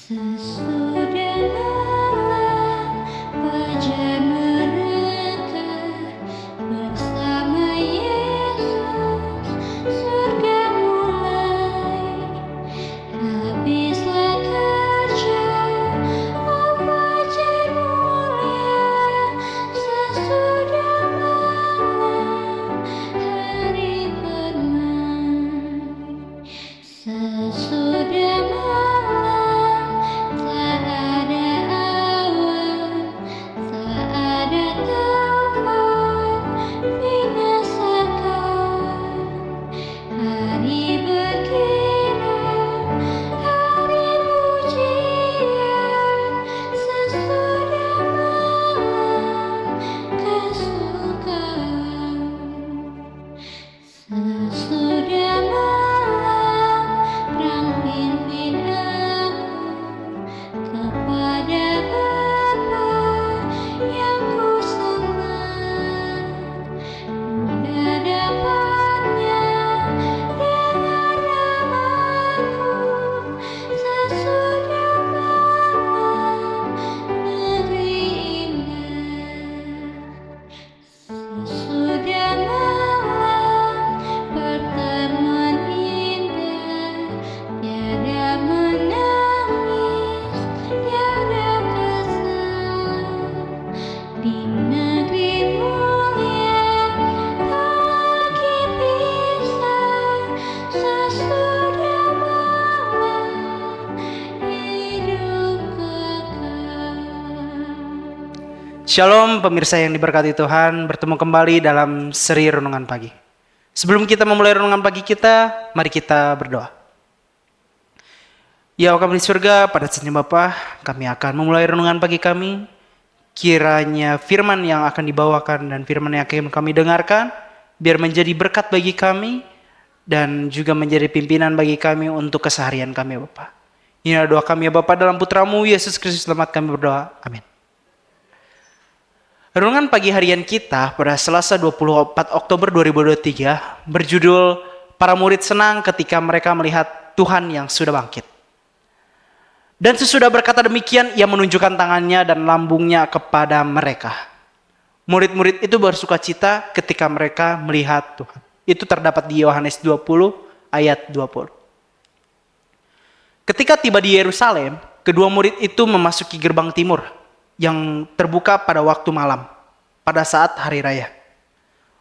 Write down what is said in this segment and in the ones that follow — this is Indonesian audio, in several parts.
Sesudah malam fajar merengkah bersama Yesus, surga mulai. Habislah kerja, oh fajar mulia. Sesudah malam hari permai. Sesudah malam tak ada awan, tak ada taufan binasakan. Hari berkilau, hari pujian. Sesudah malam kesukaan. Sesudah malam perang pimpin aku kepada Bapa yang ku sembah. Mudah dapatnya dengar namaku. Sesudah malam negeri indah. Sesudah malam pertemuan indah. Tiada menangis, tiada kesal. Di negeri mulia tak lagi pisah. Sesudah malam hidup kekal. Shalom pemirsa yang diberkati Tuhan, bertemu kembali dalam seri Renungan Pagi. Sebelum kita memulai Renungan Pagi kita, mari kita berdoa. Ya Allah kami di surga, pada saatnya Bapa, kami akan memulai Renungan Pagi kami. Kiranya firman yang akan dibawakan dan firman yang akan kami dengarkan, biar menjadi berkat bagi kami, dan juga menjadi pimpinan bagi kami untuk keseharian kami Bapa. Ini adalah doa kami ya Bapa, dalam putramu Yesus Kristus selamat kami berdoa, amin. Renungan pagi harian kita pada Selasa 24 Oktober 2023 berjudul Para Murid Senang Ketika Mereka Melihat Tuhan yang Sudah Bangkit. Dan sesudah berkata demikian, ia menunjukkan tangannya dan lambungnya kepada mereka. Murid-murid itu bersuka cita ketika mereka melihat Tuhan. Itu terdapat di Yohanes 20 ayat 20. Ketika tiba di Yerusalem, kedua murid itu memasuki gerbang timur yang terbuka pada waktu malam, pada saat hari raya.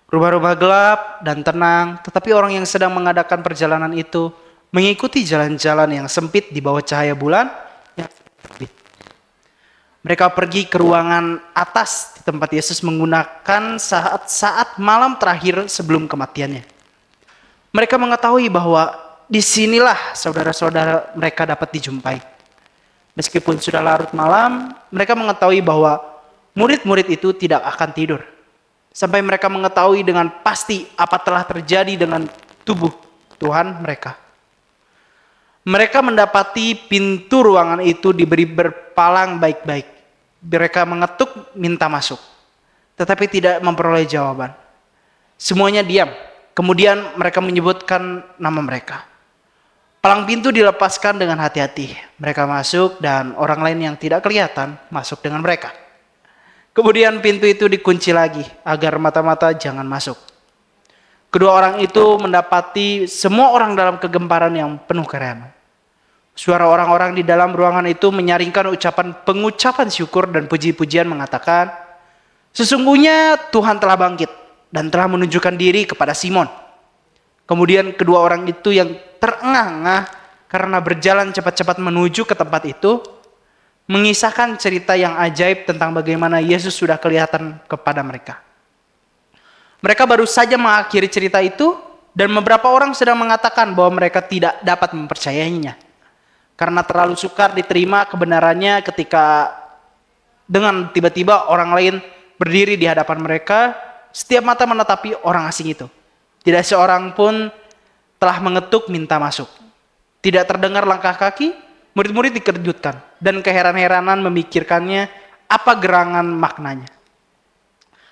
Rumah-rumah gelap dan tenang, tetapi orang yang sedang mengadakan perjalanan itu mengikuti jalan-jalan yang sempit di bawah cahaya bulan yang terbit. Mereka pergi ke ruangan atas di tempat Yesus menggunakan saat malam terakhir sebelum kematiannya. Mereka mengetahui bahwa disinilah saudara-saudara mereka dapat dijumpai. Meskipun sudah larut malam, mereka mengetahui bahwa murid-murid itu tidak akan tidur. Sampai mereka mengetahui dengan pasti apa telah terjadi dengan tubuh Tuhan mereka. Mereka mendapati pintu ruangan itu diberi berpalang baik-baik. Mereka mengetuk minta masuk, tetapi tidak memperoleh jawaban. Semuanya diam. Kemudian mereka menyebutkan nama mereka. Palang pintu dilepaskan dengan hati-hati. Mereka masuk dan orang lain yang tidak kelihatan masuk dengan mereka. Kemudian pintu itu dikunci lagi agar mata-mata jangan masuk. Kedua orang itu mendapati semua orang dalam kegemparan yang penuh kerenan. Suara orang-orang di dalam ruangan itu menyaringkan pengucapan syukur dan puji-pujian mengatakan, sesungguhnya Tuhan telah bangkit dan telah menunjukkan diri kepada Simon. Kemudian kedua orang itu yang terengah-engah karena berjalan cepat-cepat menuju ke tempat itu, mengisahkan cerita yang ajaib tentang bagaimana Yesus sudah kelihatan kepada mereka. Mereka baru saja mengakhiri cerita itu, dan beberapa orang sedang mengatakan bahwa mereka tidak dapat mempercayainya. Karena terlalu sukar diterima kebenarannya ketika dengan tiba-tiba orang lain berdiri di hadapan mereka, setiap mata menatapi orang asing itu. Tidak seorang pun telah mengetuk minta masuk. Tidak terdengar langkah kaki, Murid-murid dikejutkan dan keheran-heranan memikirkannya apa gerangan maknanya.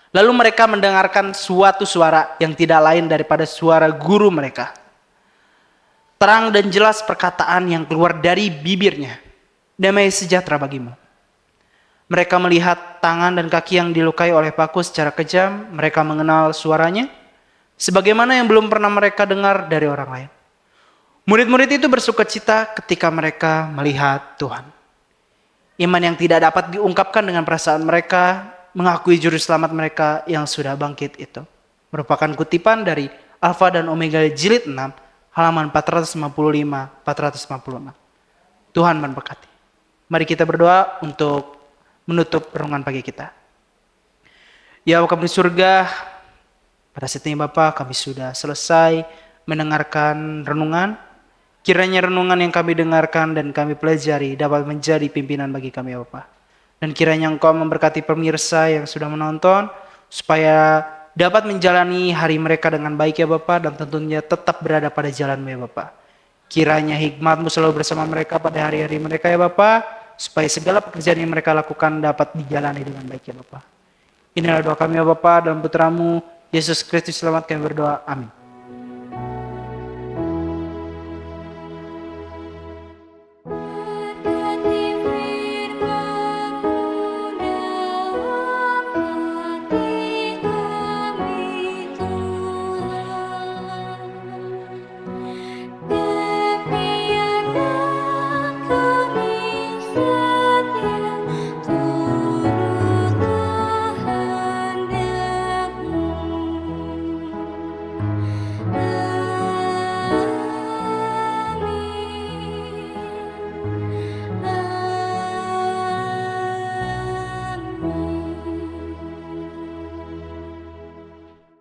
Lalu mereka mendengarkan suatu suara yang tidak lain daripada suara guru mereka. Terang dan jelas perkataan yang keluar dari bibirnya. Damai sejahtera bagimu. Mereka melihat tangan dan kaki yang dilukai oleh paku secara kejam. Mereka mengenal suaranya sebagaimana yang belum pernah mereka dengar dari orang lain. Murid-murid itu bersukacita ketika mereka melihat Tuhan. Iman yang tidak dapat diungkapkan dengan perasaan mereka mengakui juru selamat mereka yang sudah bangkit itu. Merupakan kutipan dari Alfa dan Omega jilid 6 halaman 455-456. Tuhan memberkati. Mari kita berdoa untuk menutup renungan pagi kita. Ya Allah kami di surga, pada saat ini Bapa kami sudah selesai mendengarkan renungan. Kiranya renungan yang kami dengarkan dan kami pelajari dapat menjadi pimpinan bagi kami ya Bapa. Dan kiranya Engkau memberkati pemirsa yang sudah menonton supaya dapat menjalani hari mereka dengan baik ya Bapa, dan tentunya tetap berada pada jalan-Mu ya Bapa. Kiranya hikmat-Mu selalu bersama mereka pada hari-hari mereka ya Bapa, supaya segala pekerjaan yang mereka lakukan dapat dijalani dengan baik ya Bapa. Inilah doa kami ya Bapa, dalam putra-Mu Yesus Kristus selamat kami berdoa. Amin.